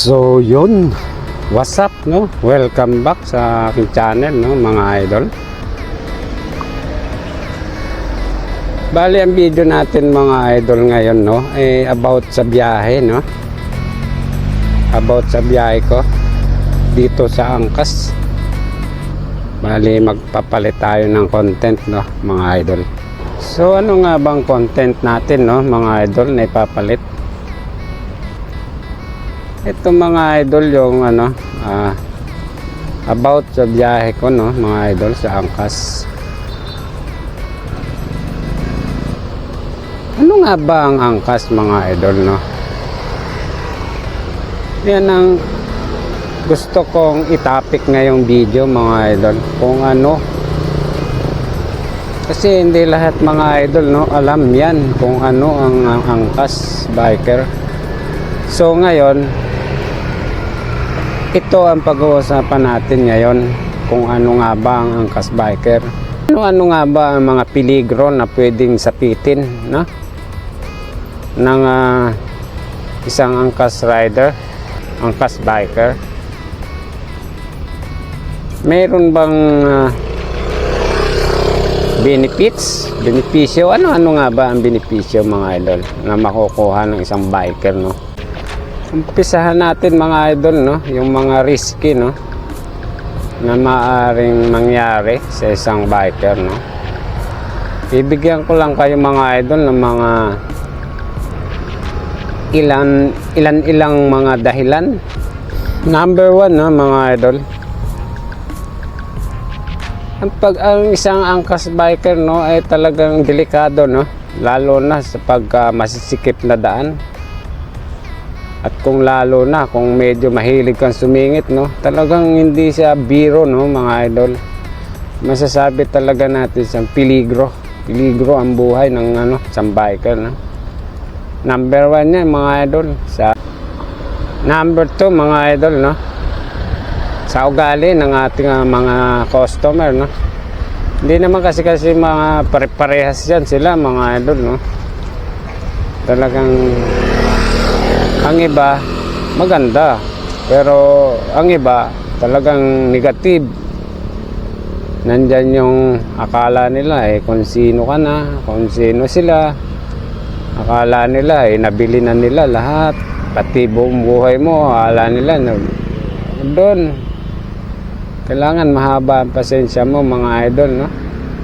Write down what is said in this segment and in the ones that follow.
So yun, what's up, no? Welcome back sa aking channel, no, mga idol. Bali ang video natin mga idol ngayon, no, about sa biyahe, no. About sa biyahe ko dito sa Angkas. Bali magpapalit tayo ng content, no, mga idol. So ano nga bang content natin, no, mga idol, na ipapalit? Ito mga idol yung about sa biyahe ko, no, mga idol, sa Angkas. Ano nga ba ang Angkas, mga idol, no? Yan ang gusto kong itapik ngayong video, mga idol, kung ano. Kasi hindi lahat mga idol, no, alam yan kung ano ang Angkas biker. So ngayon, ito ang pag-uusapan natin ngayon, kung ano nga ba ang Angkas biker. Ano nga ba ang mga peligro na pwedeng sapitin, no, ng isang Angkas rider, Angkas biker. Meron bang benepisyo? Ano nga ba ang benepisyo, mga idol, na makukuha ng isang biker, no? Umpisahan natin, mga idol, no, yung mga risky, no, na maaring mangyari sa isang biker, no. Bibigyan ko lang kayo, mga idol, ng mga ilan mga dahilan. Number 1, no, mga idol, ang isang Angkas biker, no, ay talagang delikado, no, lalo na sa masisikip na daan. At kung lalo na kung medyo mahilig kang sumingit, no, talagang hindi siya biro, no, mga idol. Masasabi talaga natin siyang peligro ang buhay ng isang biker, no. Number 1 yan, mga idol. Number 2, mga idol, no, sa ugali ng ating mga customer, no. Hindi naman kasi mga pare-parehas yan sila, mga idol, no. Talagang ang iba maganda, pero ang iba talagang negative. Nandyan yung akala nila kung sino ka na, kung sino sila. Akala nila nabili na nila lahat, pati buong buhay mo. Akala nila doon. Kailangan mahaba ang pasensya mo, mga idol, no.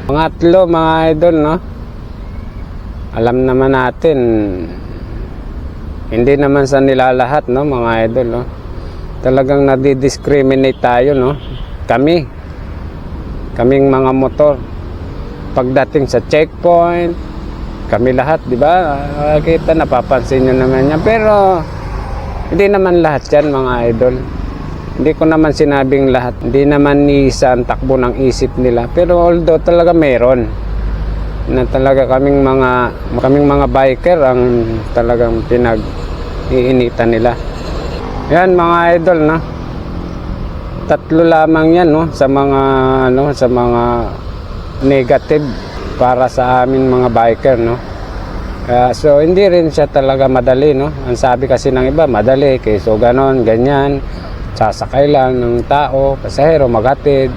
Pangatlo, mga idol, no, alam naman natin, hindi naman sa nilalahat, no, mga idol, no, talagang nadi-discriminate tayo, no. Kaming mga motor, pagdating sa checkpoint, kami lahat, di ba? Kita, napapansin nyo naman yan. Pero hindi naman lahat yan, mga idol. Hindi ko naman sinabing lahat. Hindi naman ni isang takbo ng isip nila. Pero although talaga meron na talaga kaming mga biker ang talagang pinag-iinitan nila. Yan, mga idol, no. Tatlo lamang yan, no, sa mga negative para sa amin mga biker, no. So hindi rin siya talaga madali, no. Ang sabi kasi ng iba, madali, so ganon, ganyan, sasakay lang ng tao, pasahero, maghatid.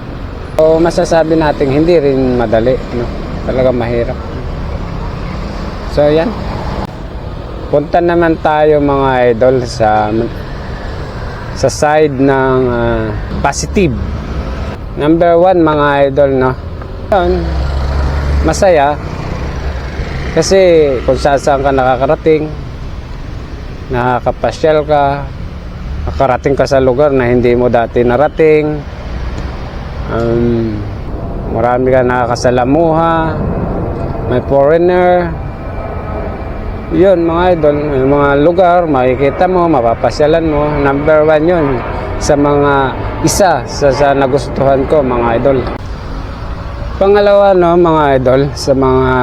So masasabi natin hindi rin madali, no. Talaga mahirap. So yan. Punta naman tayo, mga idol, sa side ng positive. Number 1, mga idol, no. Yun, masaya. Kasi kung saan ka nakakarating, nakakapasyal ka, nakarating ka sa lugar na hindi mo dati narating, marami ka nakakasalamuha, may foreigner. Yun, mga idol, yung mga lugar makikita mo, mapapasyalan mo. Number 1 yun sa isa sa nagustuhan ko, mga idol. Pangalawa, no, mga idol, sa mga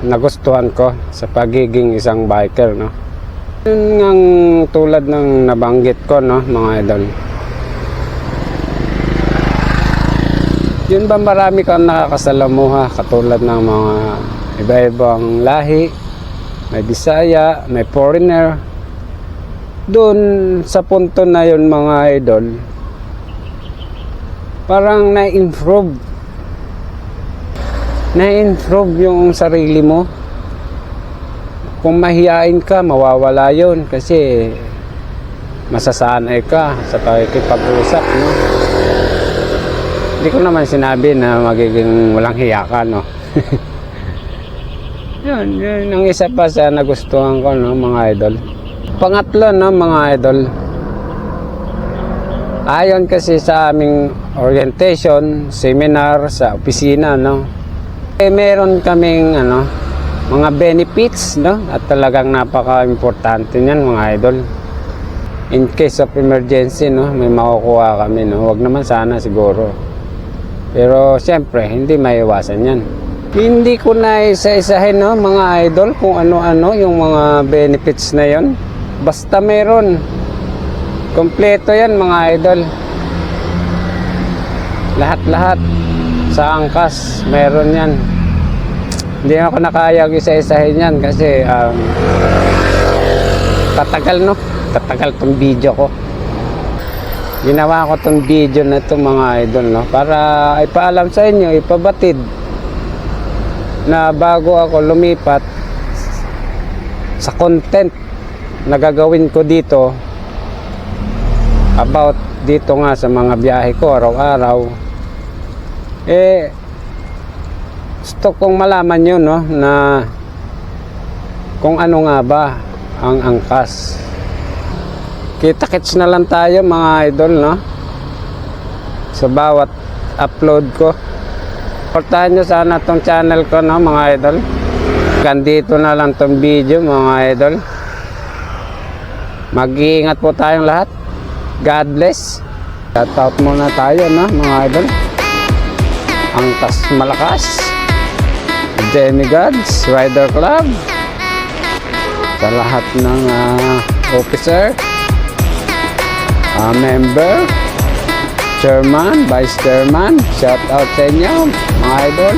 nagustuhan ko sa pagiging isang biker, no, yun ang tulad ng nabanggit ko, no, mga idol. Yun ba, marami kang nakakasalamuha, katulad ng mga iba-ibang lahi, may Bisaya, may foreigner. doon sa punto na yun mga idol, parang na-improve yung sarili mo. Kung mahiyain ka, mawawala yun kasi masasanay ka sa pakikipag-usap, no? Hindi ko naman sinabi na magiging walang hiya ka, no? yun ang isa pa sa nagustuhan ko, no, mga idol. Pangatlo, no, mga idol, ayon kasi sa aming orientation, seminar sa opisina, no, meron kaming mga benefits, no, at talagang napaka-importante niyan, mga idol. In case of emergency, no, may makukuha kami, no. Wag naman sana siguro. Pero siyempre, hindi maiwasan yan. Hindi ko na isa-isahin, no, mga idol, kung ano-ano yung mga benefits na yon. Basta meron. Kompleto yan, mga idol. Lahat-lahat sa angkas, meron yan. Hindi ako nakayag isa-isahin yan kasi tatagal, no? Tatagal tong video ko. Ginawa ko tong video na to, mga idol, no, para ipaalam sa inyo, ipabatid na bago ako lumipat sa content na gagawin ko dito about dito nga sa mga biyahe ko araw-araw, gusto kong malaman nyo, no, na kung ano nga ba ang angkas. Kita-kits na lang tayo, mga idol, no, sa bawat upload ko. Supportahan nyo sana tong channel ko, no, mga idol. Gandito na lang tong video, mga idol. Mag-iingat po tayong lahat. God bless. Shout out muna tayo, no, mga idol. Angkas Malakas, Demigods Rider Club, sa lahat ng officer, member, chairman, vice chairman, shout out sa inyo, mga idol.